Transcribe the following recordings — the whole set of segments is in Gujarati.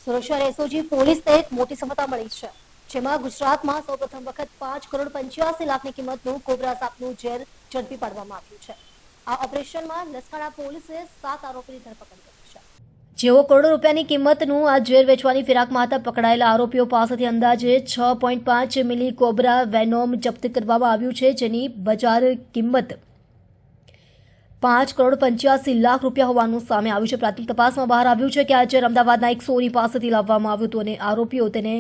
સુરક્ષા એસઓજી પોલીસને એક મોટી સફળતા મળી છે, જેમાં ગુજરાતમાં સૌપ્રથમ વખત 5,85,00,000ની કિંમતનું કોબરા સાપનું ઝેર ઝડપી પાડવામાં આવ્યું છે। આ ઓપરેશનમાં લસકાણા પોલીસે 7 આરોપીની ધરપકડ કરી છે, જેઓ કરોડો રૂપિયાની કિંમતનું આ ઝેર વેચવાની ફિરાકમાં હતા। પકડાયેલા આરોપીઓ પાસેથી અંદાજે 6.5 મિલી કોબરા વેનોમ જપ્ત કરવામાં આવ્યું છે, જેની બજાર કિંમત 5,85,00,000 રૂપિયા હોવાનું સામે આવ્યું છે। પ્રાથમિક તપાસમાં બહાર આવ્યું છે કે આ ઝેર અમદાવાદના એક સોની પાસેથી લાવવામાં આવ્યું હતું અને આરોપીઓ તેને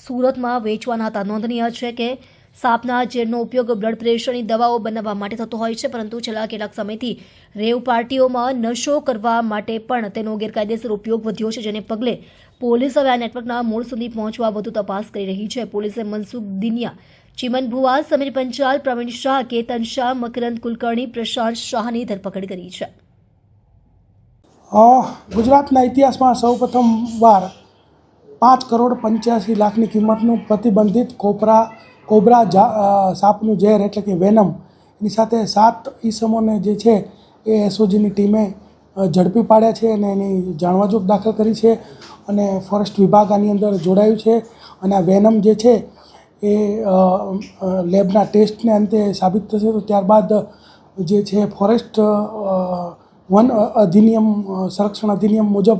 સુરતમાં વેચવાના હતા। નોંધનીય છે કે સાપના ઝેરનો ઉપયોગ બ્લડ પ્રેશરની દવાઓ બનાવવા માટે થતો હોય છે, પરંતુ છેલ્લા કેટલાક સમયથી રેવ પાર્ટીઓમાં નશો કરવા માટે પણ તેનો ગેરકાયદેસર ઉપયોગ વધ્યો છે, જેને પગલે પોલીસ હવે આ નેટવર્કના મૂળ સુધી પહોંચવા વધુ તપાસ કરી રહી છે। પોલીસે મનસુખ દિનિયા, ચિમન ભુવા, સમીર પંચાલ, પ્રવીણ શાહ, કેતન શાહ, મકરંદ કુલકર્ણી, પ્રશાંત શાહની ધરપકડ કરી છે। ગુજરાતના ઇતિહાસમાં સૌપ્રથમવાર 5,85,00,000ની કિંમતનું પ્રતિબંધિત કોબરા સાપનું ઝેર એટલે કે વેનમ એની સાથે 7 ઈસમોને જે છે એ એસઓજીની ટીમે ઝડપી પાડ્યા છે અને એની જાણવાજોગ દાખલ કરી છે અને ફોરેસ્ટ વિભાગ આની અંદર જોડાયું છે અને આ વેનમ જે છે એ લેબના ટેસ્ટને અંતે સાબિત થશે તો ત્યારબાદ જે છે ફોરેસ્ટ વન અધિનિયમ સંરક્ષણ અધિનિયમ મુજબ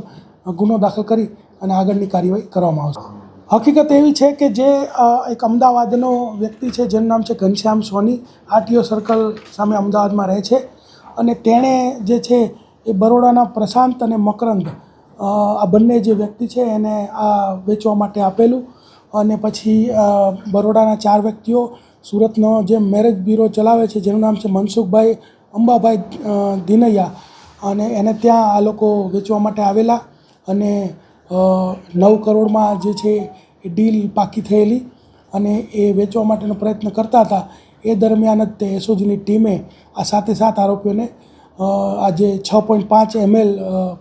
ગુનો દાખલ કરી અને આગળની કાર્યવાહી કરવામાં આવશે। હકીકત એવી છે કે જે એક અમદાવાદનો વ્યક્તિ છે જેનું નામ છે ઘનશ્યામ સોની, આરટીઓ સર્કલ સામે અમદાવાદમાં રહે છે અને તેણે જે છે એ બરોડાના પ્રશાંત અને મકરંદ આ બંને જે વ્યક્તિ છે એને આ વેચવા માટે આપેલું અને પછી બરોડાના 4 વ્યક્તિઓ સુરતનો જે મેરેજ બ્યુરો ચલાવે છે જેનું નામ છે મનસુખભાઈ અંબાભાઈ દિનૈયા અને એને ત્યાં આ લોકો વેચવા માટે આવેલા અને 9 કરોડમાં જે છે એ ડીલ પાકી થયેલી અને એ વેચવા માટેનો પ્રયત્ન કરતા હતા। એ દરમિયાન જ તે એસઓજીની ટીમે આ 7 આરોપીઓને આ જે 6.5 ml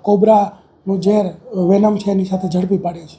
કોબરાનું ઝેર વેનમ છે એની સાથે ઝડપી પાડ્યા છે।